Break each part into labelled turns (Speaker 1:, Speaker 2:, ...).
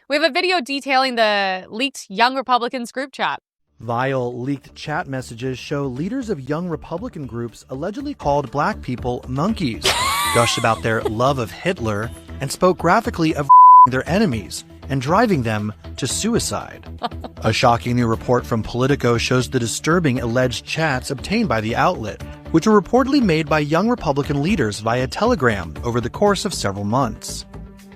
Speaker 1: We have a video detailing the leaked Young Republicans group chat.
Speaker 2: Vile leaked chat messages show leaders of young Republican groups allegedly called black people monkeys, gushed about their love of Hitler, and spoke graphically of their enemies and driving them to suicide. A shocking new report from Politico shows the disturbing alleged chats obtained by the outlet, which were reportedly made by young Republican leaders via Telegram over the course of several months.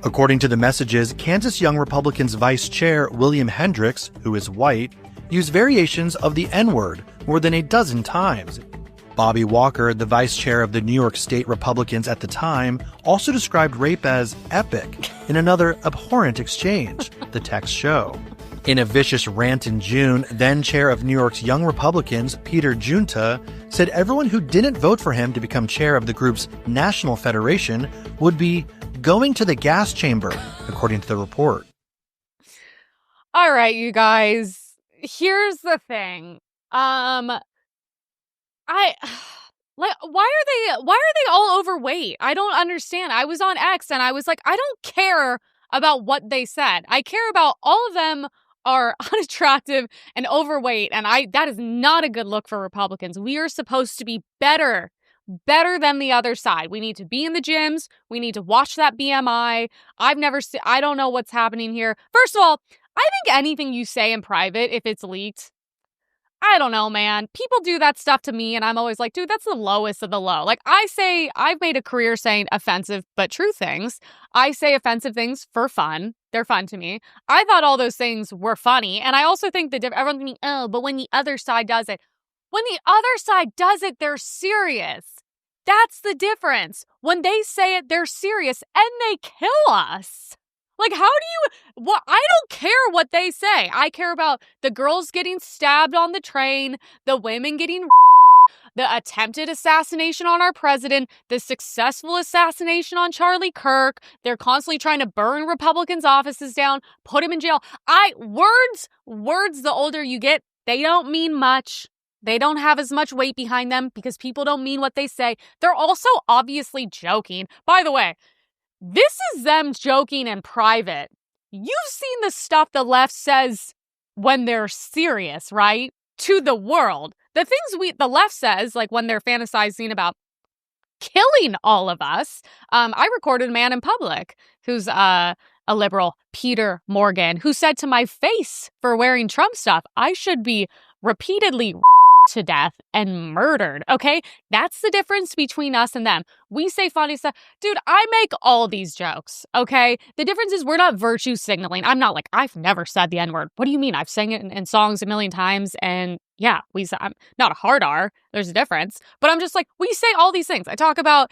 Speaker 2: According to the messages, Kansas Young Republicans Vice Chair William Hendricks, who is white, used variations of the N-word more than a dozen times. Bobby Walker, the vice chair of the New York State Republicans at the time, also described rape as epic in another abhorrent exchange, the texts show. In a vicious rant in June, then chair of New York's Young Republicans, Peter Junta, said everyone who didn't vote for him to become chair of the group's national federation would be going to the gas chamber, according to the report.
Speaker 1: All right, you guys. Here's the thing. Why are they all overweight? I don't understand. I was on X and I was like, I don't care about what they said. I care about all of them are unattractive and overweight, and that is not a good look for Republicans. We are supposed to be better than the other side. We need to be in the gyms. We need to watch that BMI. I don't know what's happening here. First of all, I think anything you say in private, if it's leaked, I don't know, man. People do that stuff to me, and I'm always like, dude, that's the lowest of the low. Like, I've made a career saying offensive but true things. I say offensive things for fun. They're fun to me. I thought all those things were funny, and I also think that everyone's thinking, oh, but when the other side does it. When the other side does it, they're serious. That's the difference. When they say it, they're serious, and they kill us. Like, I don't care what they say. I care about the girls getting stabbed on the train, the women getting the attempted assassination on our president, the successful assassination on Charlie Kirk. They're constantly trying to burn Republicans' offices down, put them in jail. Words, the older you get, they don't mean much. They don't have as much weight behind them because people don't mean what they say. They're also obviously joking. By the way, this is them joking in private. You've seen the stuff the left says when they're serious, right? To the world. The things the left says, like when they're fantasizing about killing all of us. I recorded a man in public who's a liberal, Peter Morgan, who said to my face for wearing Trump stuff, I should be repeatedly to death and murdered, okay? That's the difference between us and them. We say funny stuff. Dude, I make all these jokes, okay? The difference is we're not virtue signaling. I'm not like, I've never said the N-word. What do you mean? I've sang it in songs a million times, and yeah, I'm not a hard R. There's a difference. But I'm just like, we say all these things. I talk about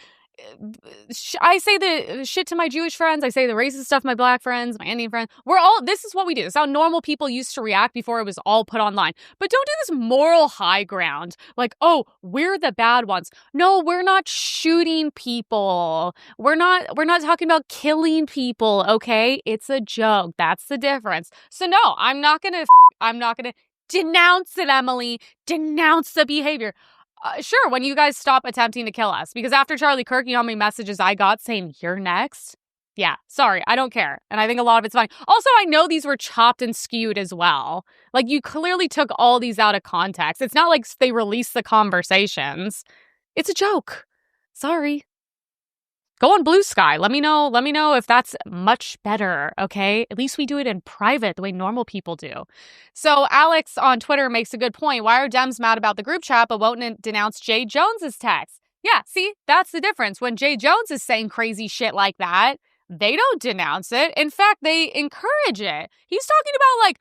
Speaker 1: I say the shit to my Jewish friends. I say the racist stuff to my black friends, my Indian friends. This is what we do. This is how normal people used to react before it was all put online. But don't do this moral high ground. Like, oh, we're the bad ones. No, we're not shooting people. We're not talking about killing people, okay? It's a joke. That's the difference. So no, I'm not gonna denounce it, Emily. Denounce the behavior. Sure, when you guys stop attempting to kill us. Because after Charlie Kirk, you know how many messages I got saying, you're next? Yeah, sorry, I don't care. And I think a lot of it's funny. Also, I know these were chopped and skewed as well. Like, you clearly took all these out of context. It's not like they released the conversations. It's a joke. Sorry. Go on Blue Sky. Let me know if that's much better, okay? At least we do it in private the way normal people do. So Alex on Twitter makes a good point. Why are Dems mad about the group chat but won't denounce Jay Jones's text? Yeah, see, that's the difference. When Jay Jones is saying crazy shit like that, they don't denounce it. In fact, they encourage it. He's talking about, like,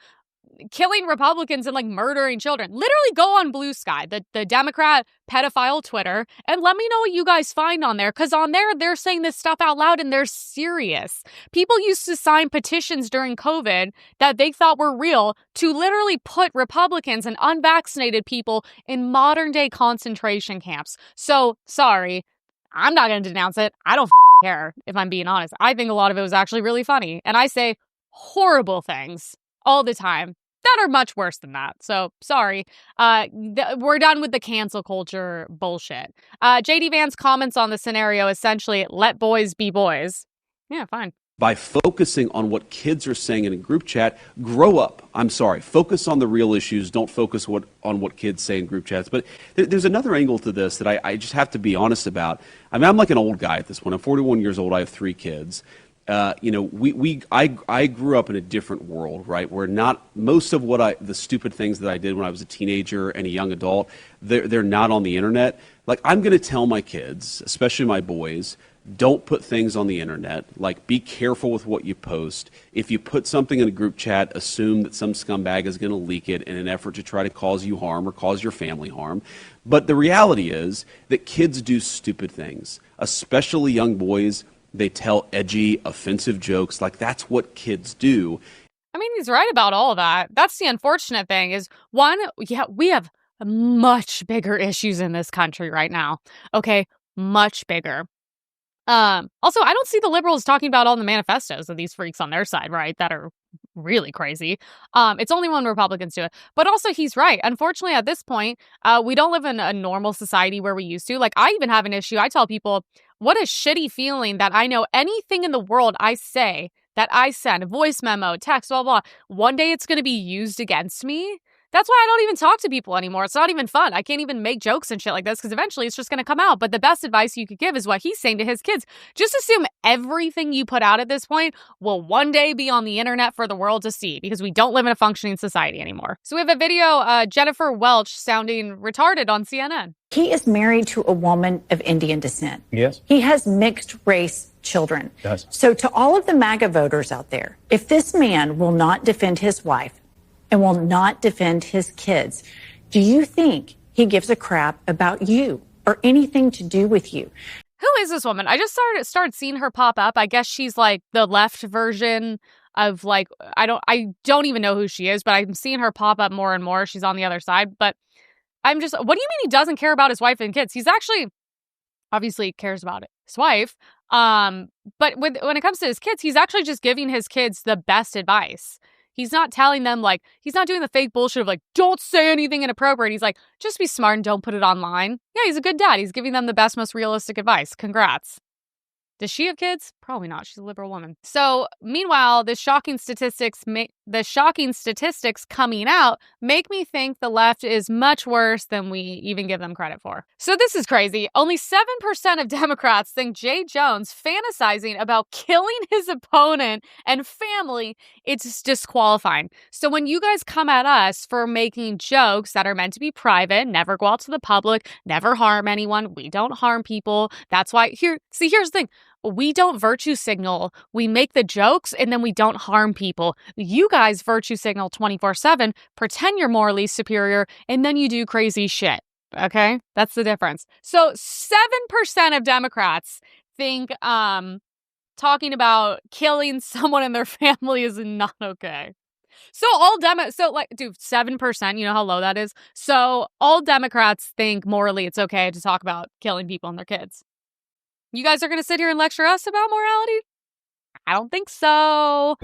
Speaker 1: killing Republicans and, like, murdering children. Literally go on Blue Sky, the Democrat pedophile Twitter, and let me know what you guys find on there, because on there, they're saying this stuff out loud and they're serious. People used to sign petitions during COVID that they thought were real to literally put Republicans and unvaccinated people in modern-day concentration camps. So, sorry, I'm not going to denounce it. I don't care, if I'm being honest. I think a lot of it was actually really funny, and I say horrible things all the time that are much worse than that. So, sorry. We're done with the cancel culture bullshit. JD Vance comments on the scenario essentially, let boys be boys. Yeah, fine.
Speaker 3: by focusing on what kids are saying in a group chat. Grow up. I'm sorry. Focus on the real issues. Don't focus on what kids say in group chats. But there's another angle to this that I just have to be honest about. I mean, I'm like an old guy at this point. I'm 41 years old. I have 3 kids. I grew up in a different world, right? Where not most of the stupid things that I did when I was a teenager and a young adult, they're not on the internet. Like, I'm going to tell my kids, especially my boys, don't put things on the internet. Like, be careful with what you post. If you put something in a group chat, assume that some scumbag is going to leak it in an effort to try to cause you harm or cause your family harm. But the reality is that kids do stupid things, especially young boys. They tell edgy, offensive jokes. Like, that's what kids do.
Speaker 1: I mean, he's right about all of that. That's the unfortunate thing is, one, yeah, we have much bigger issues in this country right now. Okay, much bigger. Also, I don't see the liberals talking about all the manifestos of these freaks on their side, right? That are really crazy. It's only when Republicans do it. But also, he's right. Unfortunately, at this point, we don't live in a normal society where we used to. Like, I even have an issue. I tell people, what a shitty feeling that I know anything in the world I say, that I send, a voice memo, text, blah, blah, one day it's going to be used against me. That's why I don't even talk to people anymore. It's not even fun. I can't even make jokes and shit like this because eventually it's just going to come out. But the best advice you could give is what he's saying to his kids. Just assume everything you put out at this point will one day be on the internet for the world to see because we don't live in a functioning society anymore. So we have a video, Jennifer Welch sounding retarded on CNN.
Speaker 4: He is married to a woman of Indian descent.
Speaker 5: Yes.
Speaker 4: He has mixed race children.
Speaker 5: Yes.
Speaker 4: So to all of the MAGA voters out there, if this man will not defend his wife and will not defend his kids, do you think he gives a crap about you or anything to do with you?
Speaker 1: Who is this woman? I just started seeing her pop up. I guess she's like the left version of like, I don't even know who she is, but I'm seeing her pop up more and more. She's on the other side. But I'm just, what do you mean he doesn't care about his wife and kids? He's actually obviously cares about his wife. But when it comes to his kids, he's actually just giving his kids the best advice. He's not telling them, like, he's not doing the fake bullshit of, like, don't say anything inappropriate. He's like, just be smart and don't put it online. Yeah, he's a good dad. He's giving them the best, most realistic advice. Congrats. Does she have kids? Probably not. She's a liberal woman. So, meanwhile, the shocking statistics coming out make me think the left is much worse than we even give them credit for. So this is crazy. Only 7% of Democrats think Jay Jones fantasizing about killing his opponent and family is disqualifying. So when you guys come at us for making jokes that are meant to be private, never go out to the public, never harm anyone, we don't harm people. That's why here's the thing. We don't virtue signal. We make the jokes and then we don't harm people. You guys virtue signal 24/7, pretend you're morally superior, and then you do crazy shit. Okay? That's the difference. So 7% of Democrats think talking about killing someone in their family is not okay. So dude, 7%, you know how low that is? So all Democrats think morally it's okay to talk about killing people and their kids. You guys are going to sit here and lecture us about morality? I don't think so.